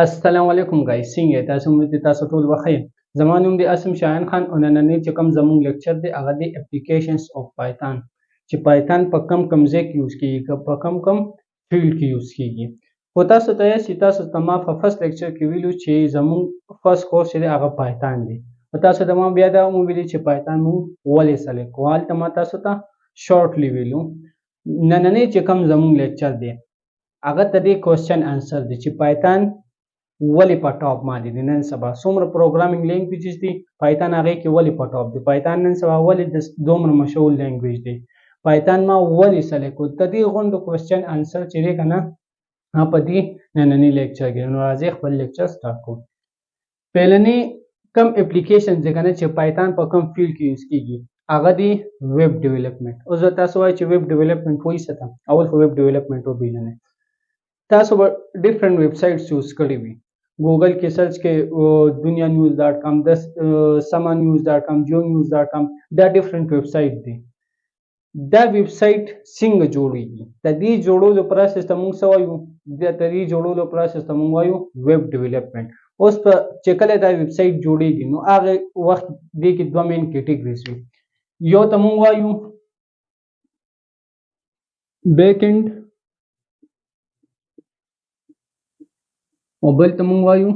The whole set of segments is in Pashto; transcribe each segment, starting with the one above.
السلام علیکم گایز څنګه یې تاسو امید دي تاسو ټول بخیر زما نوم دی اسم شاهین خان او نننی چې کوم زموږ لیکچر دی هغه دی اپلیکیشنز اف پایتان چې پایتان په کم ځای کې یوز کیږي په کم فیلډ کې یوز کیږي خو تاسو ته یې چې تاسو ته ما په فرست لیکچر کې ویلو چې زموږ فرست کورس چې دی هغه پایتان دی او تاسو ته ما بیا دا ویلي چې پایتان مو ولې سلیکټ کړو هلته ما تاسو ته شارټلی ویلو نننی چې کوم زموږ لیکچر دی هغه ته دی کوېسچن انسر دی چې پایتان ولې په ټاپ باندې دی نن سبا څومره پروګرامینګ لینګویجز دي پایتان هغې کې ولې په ټاپ دی پایتان نن سبا ولې دومره مشهور لینګویج دی پایتان ما ولې سلیکټ کړو د دې غونډو کوېسچن انسر چې دی که نه په دې ننني لیکچر کې نو راځئ خپل لیکچر سټارټ کړو پهلنی کم اپلیکیشن دی که نه چې پایتان په کم فیلډ کې یوز کیږي هغه دی ویب ډیولپمنټ اوس به تاسو وایئ چې ویب ډیولپمنټ وایي څه ته اول خو ویب ډیولپمنټ وپېژنئ تاسو به ډیفرنٹ ویب سایټس یوز کړي وي گوگل کې سرچ کې دنیا نیوز ډاټ کام سما نیوز ډاټ کام جو نیوز ډاټ کام دا ډیفرنٹ ویب سایټ دی دا ویب سایټ څنګه جوړیږي د دې جوړولو پروسس ته موږ څه وایو د دې جوړولو پروسس ته موږ وایو ویب ډیولپمنټ اوس په چې کله دا ویب سایټ جوړیږي نو هغه وخت دې کې دوه مین کیټګریز وي یو ته موږ وایو بیک اینډ او بل ته مونږ وایو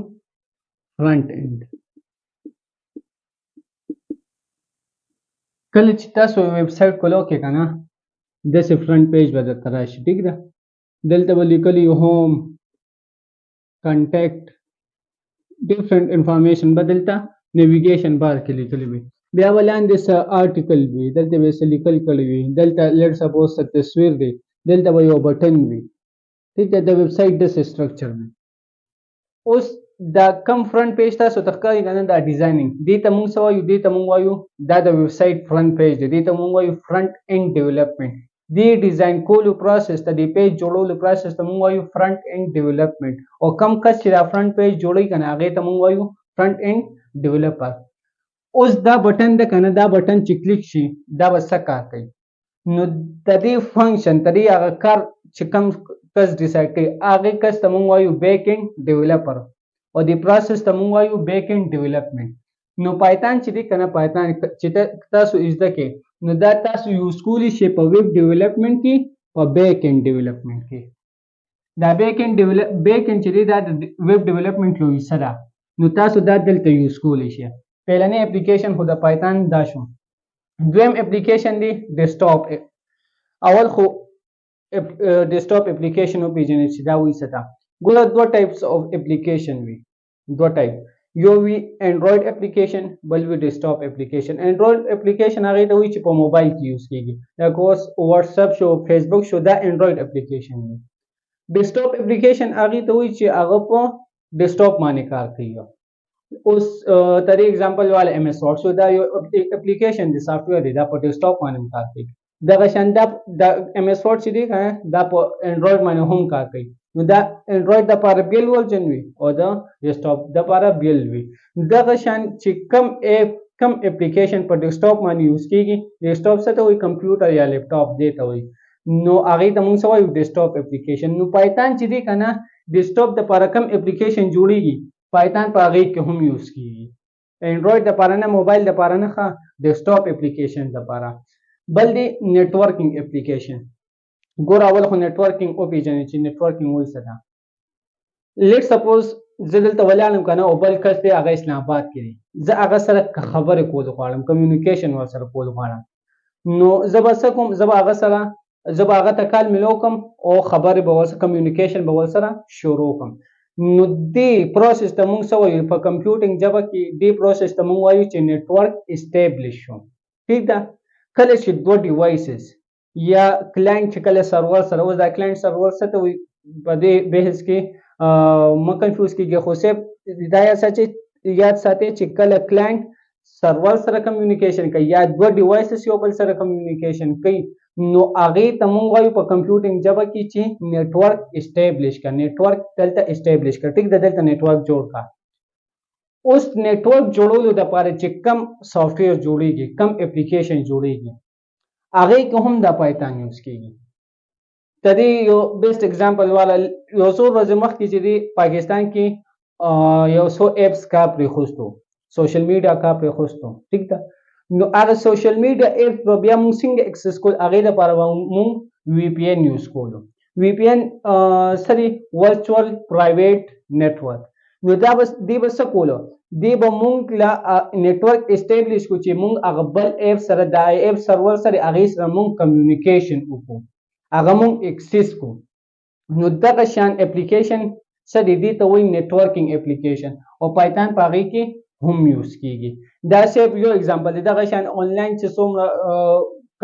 فرنٹ اینډ کله چې تاسو ویب سایټ کولو کې که نه داسې فرنٹ پیج به درته راشي ټیک ده دلته به لیکلي هوم کنټیکټ ډیفرنٹ انفارمیشن به دلته نیویګیشن بار کې لیکلي وي بیا به لاندې څه آرټیکل وي دلته به څه لیکل کړي وي دلته لیټ سپوز څه تصویر دی دلته به یو بټن وي ټیک ده د ویب سایټ داسې سټرکچر دی اوس دا کم فرنٹ پیج تاسو ته ښکاري که نه دا ډیزاینینګ دې ته موږ څه وایو دې ته موږ وایو دا د ویب سایټ فرنٹ پیج دی دې ته موږ وایو فرنٹ اینډ ډیولپمنټ دې ډیزاین کولو پروسس ته دې پیج جوړولو پروسس ته موږ وایو فرنٹ اینډ ډیولپمنټ او کم کس چې دا فرنٹ پیج جوړوي که نه هغې ته موږ وایو فرنٹ اینډ ډیولپر اوس دا بټن ده که نه دا بټن چې کلیک شي دا به څه کار کوي نو د دې فنکشن د دې هغه کار چې کم کس ډیسایډ کوي هغې کس ته موږ وایو بیک اینډ ډیولپر او د پروسس ته موږ وایو بیک اینډ ډیولپمنټ نو پایتان چې دی که نه پایتان چې تاسو زده کړئ نو دا تاسو یوز کولی شئ په ویب ډیولپمنټ کې په بیک اینډ ډیولپمنټ کې دا بیک اینډ چې دی دا د ویب ډیولپمنټ یو حصه ده نو تاسو دا دلته یوز کولی شئ پهلنی اپلیکیشن خو د پایتان دا شو دویم اپلیکیشن دی ډیسکټاپ اول خو ډیسکټاپ اپلیکیشن وپېژنئ چې دا وایي څه ته ګوره دوه ټایپس اف اپلیکیشن وي دوه ټایپ یو وي انډرایډ اپلیکیشن بل وي ډیسکټاپ اپلیکیشن انډرایډ اپلیکیشن هغې ته وایي چې په موبایل کې یوز کېږي لکه اوس واتساپ شو فیسبوک شو دا انډرایډ اپلیکیشن وي ډیسکټاپ اپلیکیشن هغې ته وایي چې هغه په ډیسکټاپ باندې کار کوي اوس ته د اگزامپل والا ایم ایس ورډ شو دا یو اپلیکیشن دی سافټویر دی دا په ډیسکټاپ باندې هم کار کوي دغه شان دا ایم ایس ورډ چې دی دا په انډرایډ باندې هم کار کوي نو دا انډرایډ دپاره بیل ورژن وي او د ډیسکټاپ دپاره بیل وي دغه شان چې کم اپلیکیشن په ډیسکټاپ باندې یوز کېږي ډیسکټاپ څه ته وایي کمپیوټر یا لیپټاپ دې ته وایي نو هغې ته موږ څه وایو ډیسکټاپ اپلیکیشن نو پایتان چې دی که نه ډیسکټاپ دپاره کم اپلیکیشن جوړېږي پایتان په هغې کې هم یوز کېږي انډرایډ دپاره نه موبایل دپاره نه ښه ډیسکټاپ اپلیکیشن دپاره بل دی نیټورکینګ اپلیکیشن ګوره اول خو نیټورکینګ وپېژنئ چې نیټورکینګ وایي څه ده لیټ سپوز زه دلته ولاړم که نه او بل کس دی هغه اسلام آباد کې دی زه هغه سره خبرې کول غواړم کمیونیکیشن ورسره کول غواړم نو زه به څه کوم زه به هغه ته کال میلو کوم او خبرې به ورسره کمیونیکیشن به ورسره شروع کوم نو دې پروسس ته موږ څه وایو په کمپیوټینګ ژبه کې دې پروسس ته موږ وایو چې نیټورک اسټیبلیش شو ټیک ده کله چې دوه ډیوایسز یا کلاینټ چې کله سرور سره اوس دا کلاینټ سرور څه ته وایي په دې بحث کې مه کنفیوز کېږئ خو صرف دا یاد ساتئ چې کله کلاینټ سرور سره کمیونیکیشن کوي یا دوه ډیوایسز یو بل سره کمیونیکیشن کوي نو هغې ته موږ وایو په کمپیوټینګ ژبه کې چې نیټورک اسټیبلیش کړه نیټورک دلته اسټیبلیش کړه ټیک ده دلته نیټورک جوړ کړه اوس نیټورک جوړولو دپاره چې کم سافټویر جوړېږي کم اپلیکیشن جوړېږي هغې کې هم دا پایتان یوز کېږي د دې یو بیسټ اگزامپل والا یو څو ورځې مخکې چې دی پاکستان کې یو څو اپس کا پرې خوستو سوشل میډیا کا پرې خوستو ٹھیک ده نو هغه سوشل میډیا اپ به بیا موږ څنګه اکسس کول هغې لپاره به موږ وی پی این یوز کولو وی پی این سری ورچوال پرایویټ نیټورک نو دا بس دی به څه کولو دی به موږ لا نیټورک اسټابلیش کو چې موږ هغه بل اپ سره د اپ سرور سره هغې سره موږ کمیونیکیشن وکړو هغه موږ اکسس کو نو دغه شان اپلیکیشن څه دی دې ته وایي نیټورکینګ اپلیکیشن او پایتان په هغې کې هم یوز کیږي دا صرف یو اگزامپل دی دغه شان آنلاین چې څومره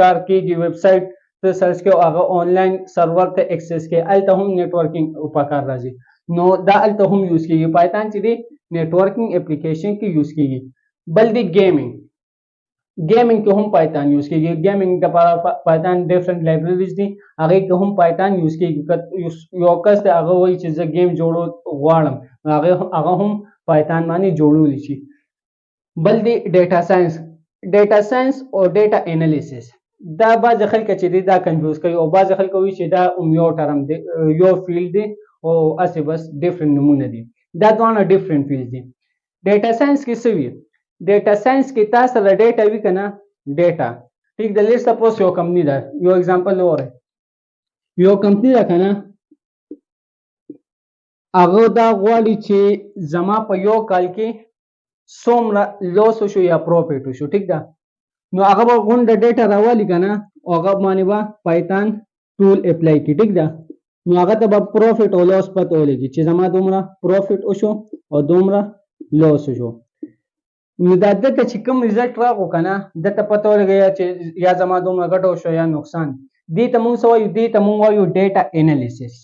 کار کیږي ویب سایټ ته سرچ کې هغه آنلاین سرور ته اکسس کې هلته هم نیټورکینګ په کار راځي نو دا هلته هم یوز کیږي پایتان چې دی نیټورکینګ اپلیکیشن کې یوز کیږي بل دی گیمینګ گیمینګ کې هم پایتان یوز کیږي گیمینګ لپاره پایتان ډیفرنٹ لایبرریز دي هغې کې هم پایتان یوز کیږي یو کس دی هغه وایي چې زه گیم جوړو غواړم هغه هم پایتان باندې جوړولی شي بل دی ډیټا ساینس او ډیټا انالیسس دا بعض خلک چې دی دا کنفیوز کوي او بعض خلک وایي چې دا یو ټرم دی یو فیلډ دی او هسې بس ډیفرنٹ نومونه دي دا دواړه ډیفرنٹ فیلډ دي ډیټا ساینس کې څه وي ډیټا ساینس کې تاسو سره ډیټا وي که نه ډیټا ټیک ده لیټ سپوز یو کمپنی ده یو اگزامپل وره یو کمپنی ده که نه هغه دا غواړي چې زما په یو کال کې څومره لوس وشو یا پروفیټ وشو ټیک ده نو هغه به غونډه ډیټا راوالي که نه او هغه باندې به پایتان ټول اپلای کړي ټیک ده نو هغه ته به پروفیټ او لوس پته ولګي چې زما دومره پروفیټ وشو او دومره لوس وشو نو دا دته چې کوم ریزلټ راغو که نه دته پته ولګي چې یا زما دومره ګټه وشو یا نقصان دې ته موږ څه وایو دې ته موږ وایو ډیټا انالیسس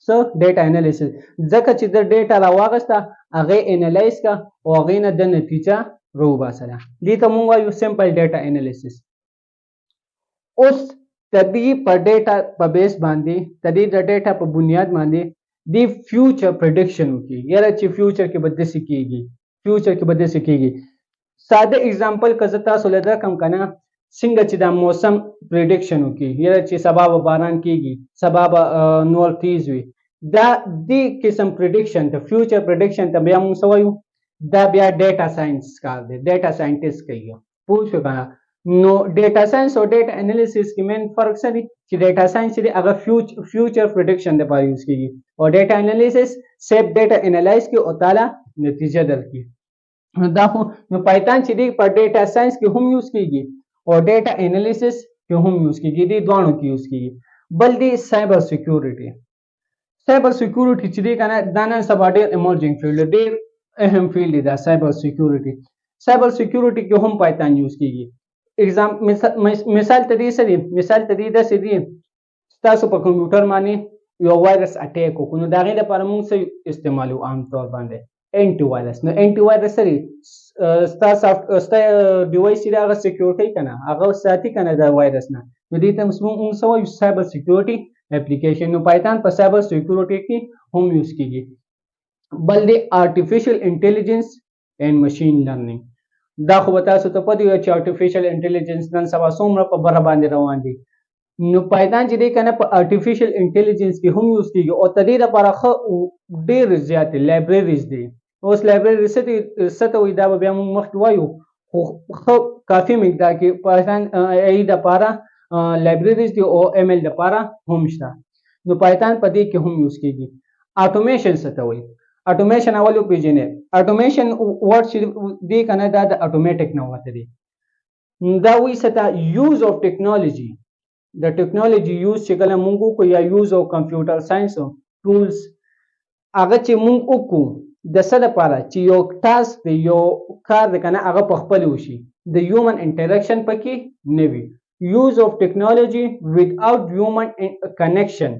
څه ډیټا انالیسس ځکه چې د ډیټا راواغسته هغې انالایز کا او هغې نه د نتیجه راوباسله دې ته موږ وایو سمپل ډیټا انالیسس اوس د دې په ډیټا په بیس باندې د دې د ډیټا په بنیاد باندې د فیوچر پریډکشن وکړي یاره چې فیوچر کې به داسې کېږي ساده اگزامپل که زه تاسو له درکړم که نه څنګه چې دا موسم پریډکشن وکړي یاره چې سبا به باران کېږي سبا به نور تیز وي دا دې قسم پریډکشن ته فیوچر پریډکشن ته بیا موږ څه وایو دا بیا ډیټا ساینس کار دی ډیټا ساینټسټ کوي پوه شو که نه نو ډیټا ساینس او ډیټا انالیسس کې مین فرق څه دی چې ډیټا ساینس چې دی هغه فیوچر پریډکشن لپاره یوز کېږي او ډیټا انالیسس صرف ډیټا انالایز کړي او تعالی نتیجه درکړي دا خو نو پایتان چې دی په ډیټا ساینس کې هم یوز کېږي او ډیټا انالیسس کې هم یوز کېږي دې دواړو کې یوز کېږي بل دی سایبر سیکیورټي چې دی که نه دا نن سبا ډېر ایمرجنګ فیلډ دی ډېر اهم فیلډ دی دا سایبر سیکیورټي کې هم پایتان یوز کېږي مثال ته دې څه دی مثال ته دې داسې دی ستاسو په کمپیوټر باندې یو وایرس اټیک وکړو نو د هغې لپاره موږ څه استعمالو عام طور باندې اینټي وایرس نو اینټي وایرس څه دی ستا ډیوایس چې دی هغه سیکیور کوي که نه هغه ساتي که نه د وایرس نه نو دې ته موږ څه وایو سایبر سیکیورټي اپلیکیشن نو پایتان په سایبر سیکیورټي کې هم یوز کېږي بل دی آرټیفیشل انټیلیجنس اینډ مشین لرنینګ دا خو به تاسو ته پته وي چې آرټیفیشل انټیلیجنس نن سبا څومره په بره باندې روان دي نو پایتان چې دی که نه په آرټیفیشل انټیلیجنس کې هم یوز کېږي او د دې لپاره ښه ډېر زیاتې لایبرریز دي اوس لایبرری څه ته وایي دا به بیا موږ مخکې وایو خو ښه کافي مقدار کې پایتان ای دپاره لایبرریز دي او ایم ایل دپاره هم شته نو پایتان په دې کې هم یوز کېږي اټومیشن څه ته وایي اټومیشن اول وپېژنئ اټومیشن ورډ چې دی که نه دا د اټومیټک نه وته دی دا وایي څه ته یوز آف ټیکنالوجي د ټیکنالوجي یوز چې کله موږ وکړو یا یوز آف کمپیوټر ساینس ټولز هغه چې موږ وکړو د څه دپاره چې یو ټاسک دی یو کار دی که نه هغه په خپل وشي د هیومن انټریکشن پکې نه وي یوز آف ټیکنالوجي وداوټ هیومن کنیکشن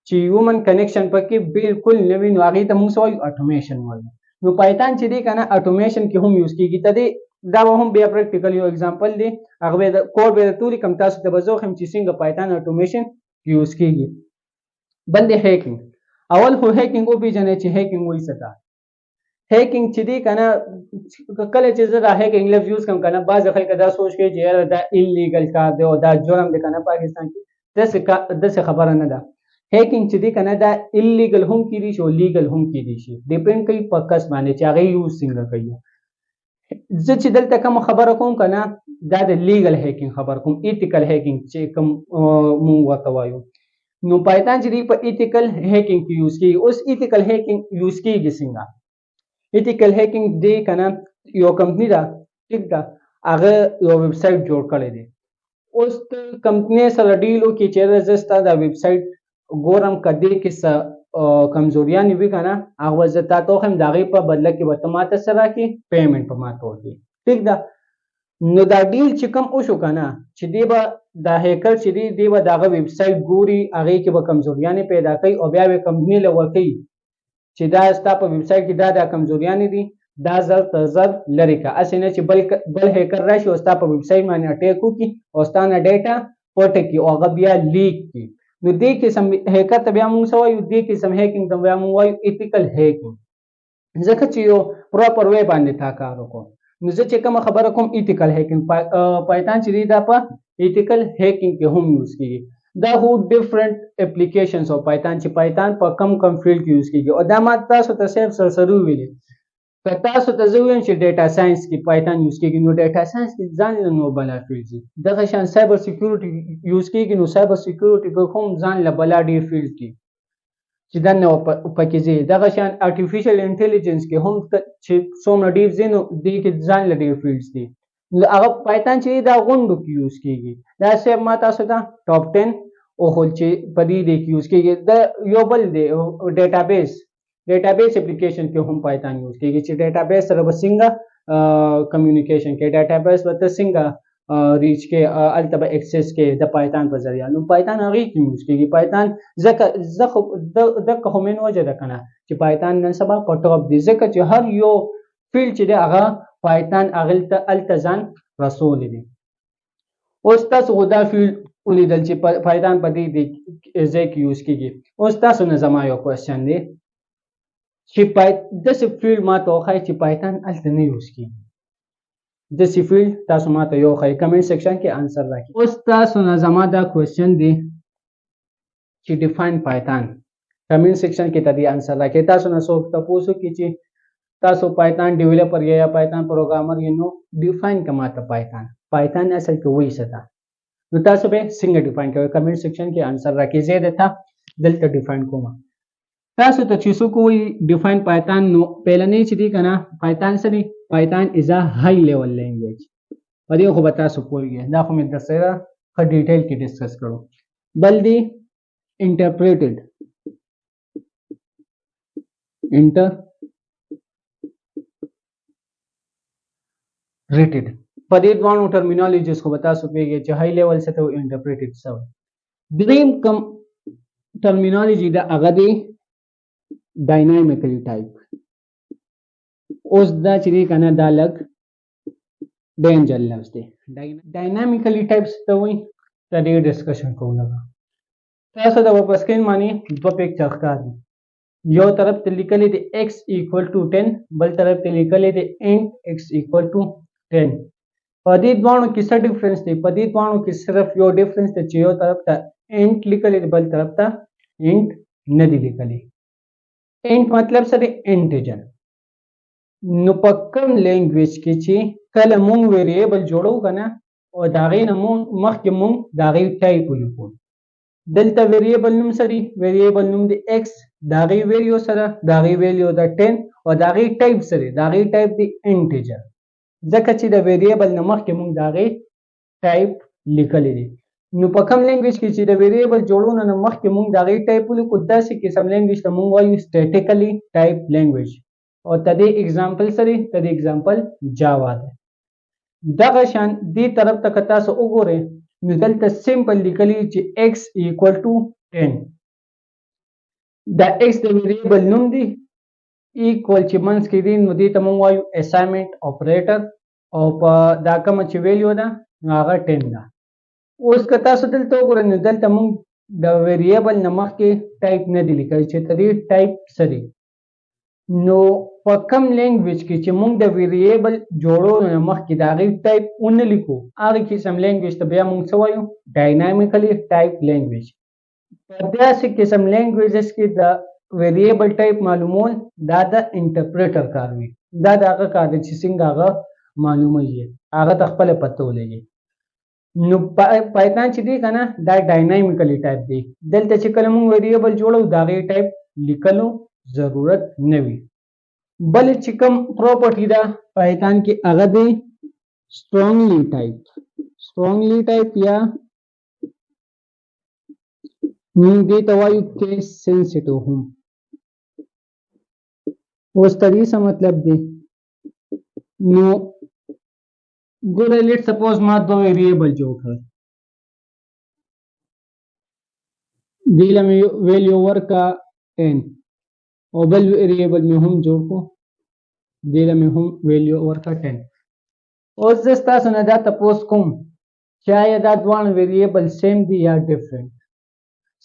چې هیومن کنیکشن پکې بالکل نه وي نو هغې ته موږ څه وایو اټومیشن وایو نو پایتان چې دی که نه اټومیشن کې هم یوز کېږي ته دی دا به هم بیا پریکټیکل یو اگزامپل دی هغه به د کوډ به درته ولیکم تاسو ته به زه وښیم چې څنګه پایتان اټومیشن یوز کېږي بل دی هیکینګ اول خو هیکینګ وپېژنئ چې هیکینګ وایي څه ته هیکینګ چې دی که نه کله چې زه دا هیکینګ لفظ یوز کړم که نه بعضې خلک دا سوچ کوي چې یاره دا انلیګل کار دی او دا جرم دی که نه پاکستان کې داسې خبره نه ده هیکینګ چې دی کنه دا الیګل هم کیدی شي او لیګل هم کیدی شي ډیپند کوي په کس باندې چې هغه یوز څنګه کوي زه چې دلته کوم خبره کوم کنه دا د لیګل هیکینګ خبر کوم ایتیکل هیکینګ چې کوم مونږ ورته وایو نو پایتان چې دی په ایتیکل هیکینګ کې یوز کیږي اوس ایتیکل هیکینګ یوز کیږي څنګه ایتیکل هیکینګ دی کنه یو کمپنی دا ټیک دا هغه یو ویب سټ جوړ کړی دی اوس کمپنی سره ډیلو کې چې رجستا دا ویب سټ ګورم کدی کې څه کمزوریاں وی کنه هغه زتا ته هم دغه په بدله کې وته ماته سره کې پیمنٹ په ماته ورکړي ٹھیک ده نو دا ډیل چې کوم او شو کنه چې دی به دا هیکر چې دی به دغه ویب سټ ګوري هغه کې به کمزوریاں پیدا کوي او بیا به کمپنی له ورکړي چې دا ستا په ویب سټ کې دا کمزوریاں دي دا زر تر زر لري کا اسنه چې بل هیکر راشي او ستا په ویب سټ باندې اٹیک وکړي او ستانه ډیټا پټ کړي او هغه بیا لیک کړي نو دې کې سم هیکر ته بیا موږ سوایو دې کې سم هیکینګ ته بیا موږ وایو ایتیکل هیکینګ ځکه چې یو پراپر وی باندې تا کار وکړو نو زه چې کوم خبره کوم ایتیکل هیکینګ پایتان چې دا په ایتیکل هیکینګ کې هم یوز کیږي دا هو ډیفرنٹ اپلیکیشنز او پایتان چې پایتان په کم فیلډ کې یوز کیږي او دا ما تاسو ته صرف سرسرو ویلي که تاسو ته زه وایم چې ډیټا ساينس کې پایتان یوز کیږي نو ډیټا ساينس کې ځان له نو بلا فیلډ دي دغه شان سایبر سکیورټي یوز کیږي نو سایبر سکیورټي کې هم ځان له بلا ډیر فیلډ کې چې دا نو پکې زی دغه شان ارتفیشل انټيليجنس کې هم چې څومره ډیر زینو دې کې ځان له ډیر فیلډز دي هغه پایتان چې دا غونډو کې یوز کیږي دا سه ما تاسو ته ټاپ 10 او هول چې پدې دې کې یوز کیږي د یو بل دی ډیټابیس اپلیکیشن کې هم پایتان یوز کیږي چې ډیټابیس سره وسنګه کمیونیکیشن کې ډیټابیس وته څنګه ریچ کې التبه ایکسس کې د پایتان په ذریعہ نو پایتان هغه کې یوز کیږي پایتان ځکه د کومن وجه ده کنه چې پایتان نن سبا په ټاپ دي ځکه چې هر یو فیلډ چې ده هغه پایتان اغلته التزام رسول دي اوس تاسو غوډا فیلډ ولیدل چې پایتان په دې ځکه یوز کیږي اوس تاسو نه زما یو کوېسچن دی چې د فیلډ ما ته وخی چې پایتان الته نه یوز کیږي د فیلډ تاسو ما ته یو خی کمنټ سیکشن کې انسر راکړئ اوس تاسو نه زما دا کوېسچن دی چې ډیفاین پایتان کمنټ سیکشن کې تدې انسر راکړئ تاسو نه څوک تاسو کې چې تاسو پایتان ډیولپر یا پایتان پروګرامر یې نو ډیفاین کما ته پایتان اصل کې وایي ستا نو تاسو به څنګه ډیفاین کوئ کمنټ سیکشن کې انسر راکړئ زه دته دلته ډیفاین کوم تاسو ته چې څوک وایي ډیفاین پایتان نو پهلنی چې دی کنه پایتان سره پایتان از ا های لیول لینګویج په دې خو به تاسو پوهیږئ دا خو مې درسره په ډیټیل کې ډسکس کړو بل دی انټرپریټډ په دې دوه ټرمینالوجیز خو به تاسو پوهیږئ چې های لیول څه ته انټرپریټډ څه دریم کم ټرمینالوجي دا هغه دی dynamically type اوس دا چې کنه دا لګ ډینجر لفظ دی dynamically types ته وایي دا ډېر ډسکشن کوو تاسو دا په سکرین باندې دوه پکچر ښکاري یو طرف ته لیکلې دی x equal to 10 بل طرف ته لیکلې دی int x equal to 10 په دې دوانو کې څه ډیفرنس دی په دې دوانو کې صرف یو ډیفرنس دی چې یو طرف ته int لیکلې دی بل طرف ته int نه دی لیکلې int مطلب سره انټیجر نو په کوم لینګویج کې چې کله مونږ ویریبل جوړو کنه او دا غي نه مخکې مونږ دا غي ټایپ ولیکو دلته ویریبل نوم سره ویریبل نوم دی x دا غي ویلیو سره دا غي ویلیو دا 10 او دا غي ټایپ سره دا غي ټایپ دی انټیجر ځکه چې دا ویریبل نه مخکې مونږ دا غي ټایپ لیکل دي نو په کوم لینګویج کې چې د ویریبل جوړونه نه مخکې مونږ دا غي ټایپ ولیکو داسې قسم لینګویج ته مونږ وایو سټیټیکلی ټایپ لینګویج او تدې اگزامپل سره تدې اگزامپل جاوا ده دغه شان دې طرف ته کتا سو وګوره نو دلته سمپل لیکلی چې x equal to 10 دا x د ویریبل نوم دی equal چې منځ کې دی نو دې ته مونږ وایو اساینمنت اپریټر او په دا کوم چې ویلیو ده هغه 10 ده اوس که تاسو دلته وګورئ نو دلته مونږ د ویریبل نه مخکې ټایپ نه دی لیکلی چې تدې ټایپ سره نو په کوم لینګویج کې چې مونږ د ویریبل جوړولو نه مخکې د هغې ټایپ ونه لیکو هغې قسم لینګویج ته بیا مونږ څه وایو ډاینامیکلی ټایپ لینګویج په داسې قسم لینګویجز کې د ویریبل ټایپ معلومول دا د انټرپریټر کار وي. دا د هغه کار دی چې څنګه هغه معلوموي، هغه ته خپله پته ولګي. نو پایتان چې دی که نه دا ډاینامیکلی ټایپ دی. دلته چې کله موږ ویریبل جوړو د هغې ټایپ لیکلو ضرورت نه وي. بل چې کوم پراپرټي ده پایتان کې هغه دی strongly type یا موږ دې ته وایو کیس سینسیټیو هم. اوس د دې څه مطلب دی؟ نو ګوره لیټ سپوز ما دوه ویریبل جوړ کړل، دې له مې ویلیو ورکړه n او بل ویریبل مې هم جوړ کړو، دې له مې هم ویلیو ورکړه 10. اوس زه ستاسو نه دا تپوس کوم چې آیا دا دواړه ویریبل سیم دي یا ډفرنٹ؟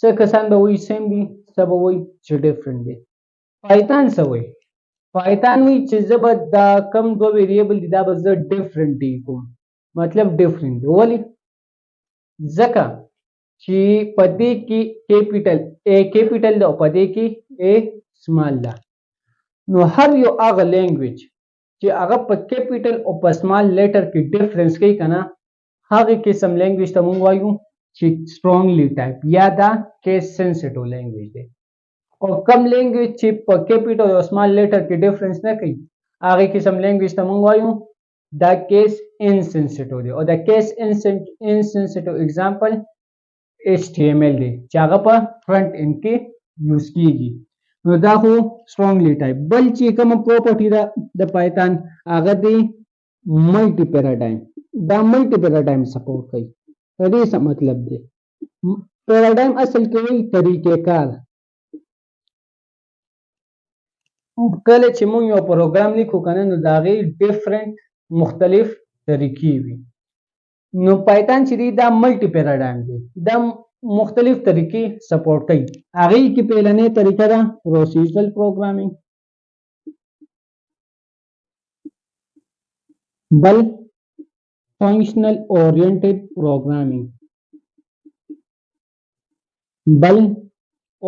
څه کسان به وایي سیم دي، څه به وایي چې ډفرنٹ دي. پایتان څه وایي؟ پایتان وایي چې زه به دا کم دوه ویریبل دي دا به زه ډفرنټلی کوم، مطلب ډفرنٹ دی. ولې؟ ځکه چې په دې کې کیپیټل A کیپیټل ده او په دې کې A سمال ده. نو هر یو هغه لینګویج چې هغه په کیپیټل او په سمال لیټر کې ډفرنس کوي که نه، هغې قسم لینګویج ته موږ وایو چې strongly type یا دا کیس سینسیټیو لینګویج دی. او کم لینګویج چې په کیپیټل او سمال لیټر کې ډفرنس نه کوي هغې قسم لینګویج ته موږ وایو دا کیس انسینسیټیو دی. او دا کیس انسینسیټیو اگزامپل HTML دی چې هغه په فرنٹ اینډ کې یوز کیږي. نو دا خو strongly type. بل چې کومه پراپرټي ده د پایتان هغه دی ملټي پیراډایم. دا ملټي پیراډایم سپورټ کوي. د دې څه مطلب دی؟ پیراډایم اصل کې وایي طریقې کار. کله چې موږ یو پروګرام لیکو که نه نو د هغې ډفرنٹ مختلف طریقې وي. نو پایتان چې دی دا ملټي پیراډایم دی، دا مختلف طریقې سپورټ کوي. هغې کې پهلنۍ طریقه ده پروسیجرل پروګرامینګ، بل فنکشنل اورینټډ پروګرامینګ، بل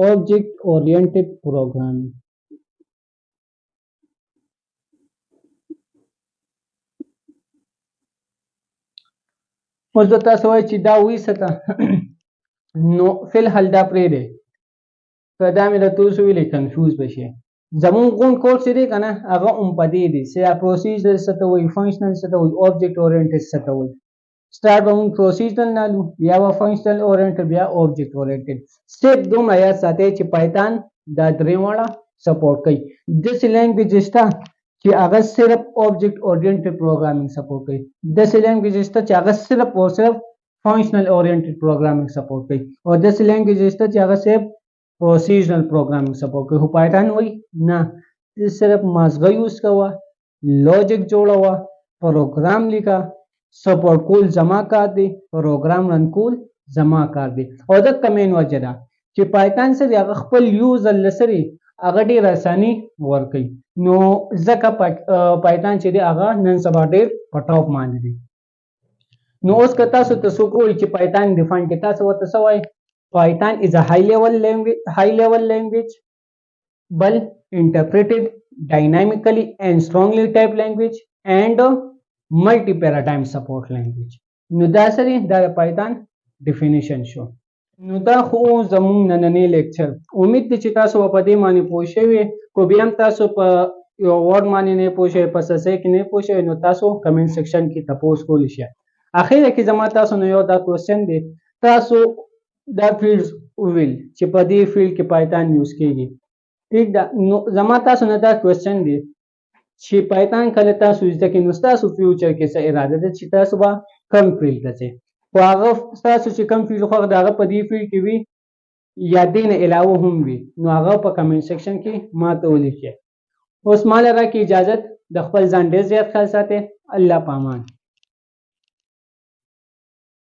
آبجیکټ اورینټډ پروګرامینګ. اوس به تاسو وایئ چې دا وایسته نو فی الحال دا پرېږدئ، که دا مې درته اوس وویلې کنفیوز به شئ. زمونږ غونډ کورس چې دی که نه هغه هم په دې دی چې دا پروسیجر څه ته وایي، فنکشنل څه ته وایي، آبجیکټ اورینټډ څه ته وایي. سټارټ به مونږ پروسیجرل نه لو، بیا به فنکشنل اورینټډ، بیا آبجیکټ اورینټډ. صرف دومره یاد ساتئ چې پایتان دا درې واړه سپورټ کوي. داسې لینګویج شته چې هغه صرف آبجیکټ اورینټډ پروګرامینګ سپورټ کوي، داسې لینګویج شته چې هغه صرف او صرف فنکشنل اورینټډ پروګرامینګ سپورټ کوي، او داسې لینګویج شته چې هغه صرف پروسیجرل پروګرامینګ سپورټ کوي. خو پایتان وایي نه، ته صرف مازغه یوز کوه، لوجیک جوړوه، پروګرام لیکه، سپورټ کول زما کار دی، پروګرام رن کول زما کار دی. او دغه مین وجه ده چې پایتان سره هغه خپل یوزر لسري هغه ډېر اساني ورکوي. نو ځکه پایتان چې دی هغه نن سبا ډېر په ټاپ باندې دی. نو اوس که تاسو ته څوک وایي چې پایتان ډیفاین کړي، تاسو ورته څه وایئ؟ Python is a high level language, but interpreted dynamically and strongly typed language and multi-paradigm support language. نو دا سری دا Python definition شو. نو دا خو زموږ نننی لیکچر. امید دی چې تاسو په دې باندې پوه شوي. کو بیا هم تاسو په یو ورډ باندې نه پوه شوي، په څه کې نه پوه شوي، نو تاسو کمنټ سیکشن کې تپوس کولی شئ. اخر کې زما تاسو نو یو دا کوېسچن دی، تاسو دا فیلډز وویل چې په دې فیلډ کې پایتان یوز کیږي، ٹھیک ده. نو زما تاسو نه دا کوېسچن دی چې پایتان کله تاسو زده کړئ نو ستاسو فیوچر کې څه اراده ده چې تاسو به کوم فیلډ ته ځئ. خو هغه ستاسو چې کوم فیلډ خوښ دی هغه په دې فیلډ کې وي یا دې نه علاوه هم وي، نو هغه په کمنټ سیکشن کې ماته ولیکئ. اوس ماله راکړئ اجازت، د خپل ځان ډېر زیات خیال ساتئ. الله پامان.